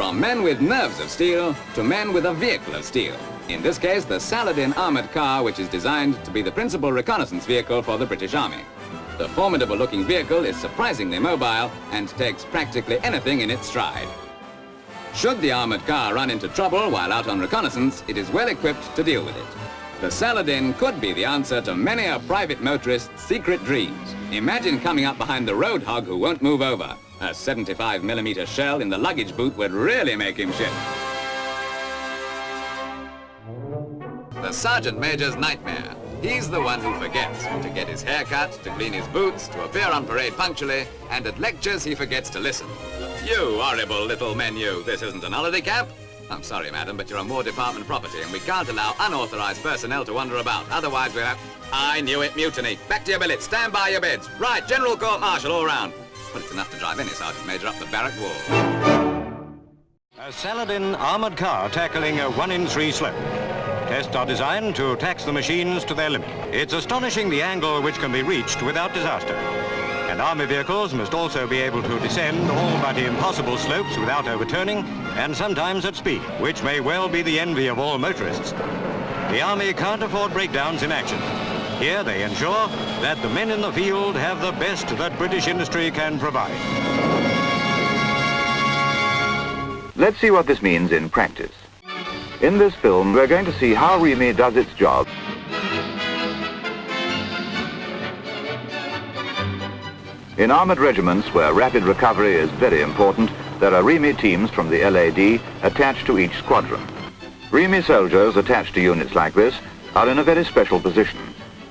From men with nerves of steel to men with a vehicle of steel. In this case, the Saladin armoured car, which is designed to be the principal reconnaissance vehicle for the British Army. The formidable-looking vehicle is surprisingly mobile and takes practically anything in its stride. Should the armoured car run into trouble while out on reconnaissance, it is well equipped to deal with it. The Saladin could be the answer to many a private motorist's secret dreams. Imagine coming up behind the road hog who won't move over. A 75mm shell in the luggage boot would really make him shift. The Sergeant Major's nightmare. He's the one who forgets to get his hair cut, to clean his boots, to appear on parade punctually, and at lectures he forgets to listen. You horrible little menu, this isn't an holiday camp. I'm sorry, madam, but you're on War Department property and we can't allow unauthorized personnel to wander about. Otherwise we'll have... I knew it, mutiny. Back to your billets, stand by your beds. Right, General Court-Martial all round. Well, it's enough to drive any Sergeant Major up the barrack wall. A Saladin armoured car tackling a 1-in-3 slope. Tests are designed to tax the machines to their limit. It's astonishing the angle which can be reached without disaster. And army vehicles must also be able to descend all but impossible slopes without overturning, and sometimes at speed, which may well be the envy of all motorists. The army can't afford breakdowns in action. Here they ensure that the men in the field have the best that British industry can provide. Let's see what this means in practice. In this film, we're going to see how REME does its job. In armoured regiments where rapid recovery is very important, there are REME teams from the LAD attached to each squadron. REME soldiers attached to units like this are in a very special position.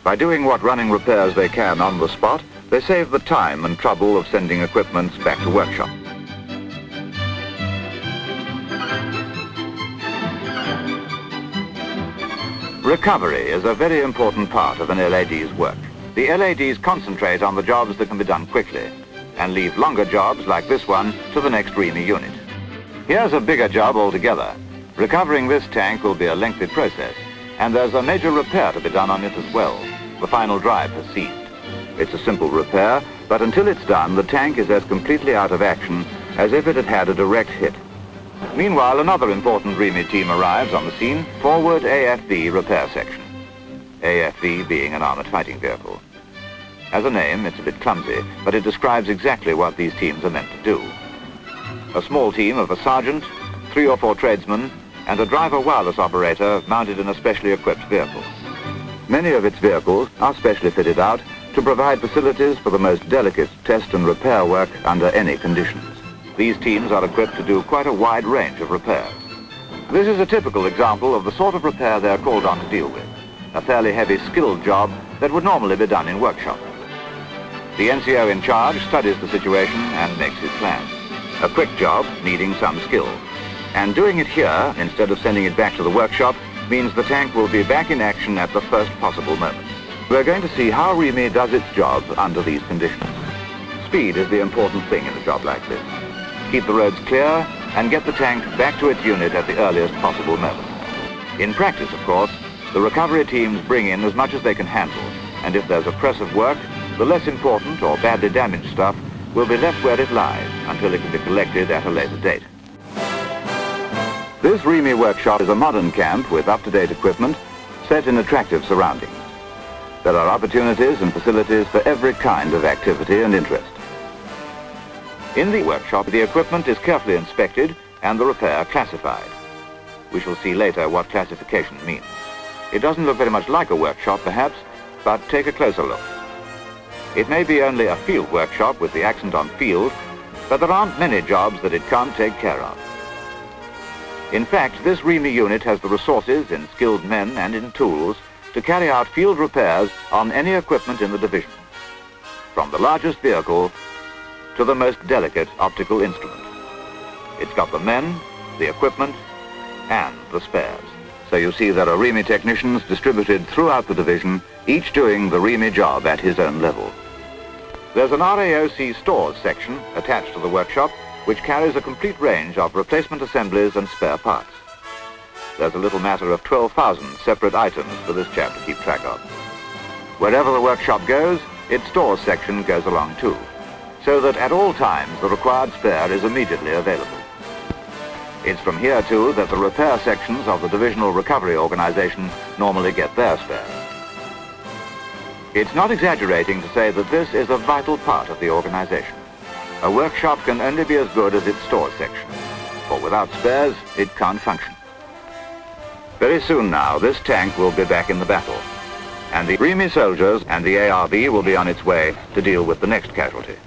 By doing what running repairs they can on the spot, they save the time and trouble of sending equipment back to workshop. Recovery is a very important part of an LAD's work. The LADs concentrate on the jobs that can be done quickly and leave longer jobs like this one to the next REME unit. Here's a bigger job altogether. Recovering this tank will be a lengthy process, and there's a major repair to be done on it as well. The final drive has ceased. It's a simple repair, but until it's done, the tank is as completely out of action as if it had had a direct hit. Meanwhile, another important REME team arrives on the scene, Forward AFV Repair Section. AFV being an armoured fighting vehicle. As a name, it's a bit clumsy, but it describes exactly what these teams are meant to do. A small team of a sergeant, 3 or 4 tradesmen, and a driver wireless operator mounted in a specially equipped vehicle. Many of its vehicles are specially fitted out to provide facilities for the most delicate test and repair work under any conditions. These teams are equipped to do quite a wide range of repairs. This is a typical example of the sort of repair they're called on to deal with. A fairly heavy, skilled job that would normally be done in workshop. The NCO in charge studies the situation and makes his plan. A quick job needing some skill. And doing it here, instead of sending it back to the workshop, means the tank will be back in action at the first possible moment. We're going to see how REME does its job under these conditions. Speed is the important thing in a job like this. Keep the roads clear and get the tank back to its unit at the earliest possible moment. In practice, of course, the recovery teams bring in as much as they can handle, and if there's a press of work, the less important or badly damaged stuff will be left where it lies until it can be collected at a later date. This REME workshop is a modern camp with up-to-date equipment set in attractive surroundings. There are opportunities and facilities for every kind of activity and interest. In the workshop, the equipment is carefully inspected and the repair classified. We shall see later what classification means. It doesn't look very much like a workshop, perhaps, but take a closer look. It may be only a field workshop with the accent on field, but there aren't many jobs that it can't take care of. In fact, this REME unit has the resources in skilled men and in tools to carry out field repairs on any equipment in the division, from the largest vehicle to the most delicate optical instrument. It's got the men, the equipment, and the spares. So you see there are REME technicians distributed throughout the division, each doing the REME job at his own level. There's an RAOC stores section attached to the workshop, which carries a complete range of replacement assemblies and spare parts. There's a little matter of 12,000 separate items for this chap to keep track of. Wherever the workshop goes, its stores section goes along too, so that at all times the required spare is immediately available. It's from here, too, that the repair sections of the Divisional Recovery Organization normally get their spares. It's not exaggerating to say that this is a vital part of the organization. A workshop can only be as good as its stores section, for without spares, it can't function. Very soon now, this tank will be back in the battle, and the REME soldiers and the ARB will be on its way to deal with the next casualty.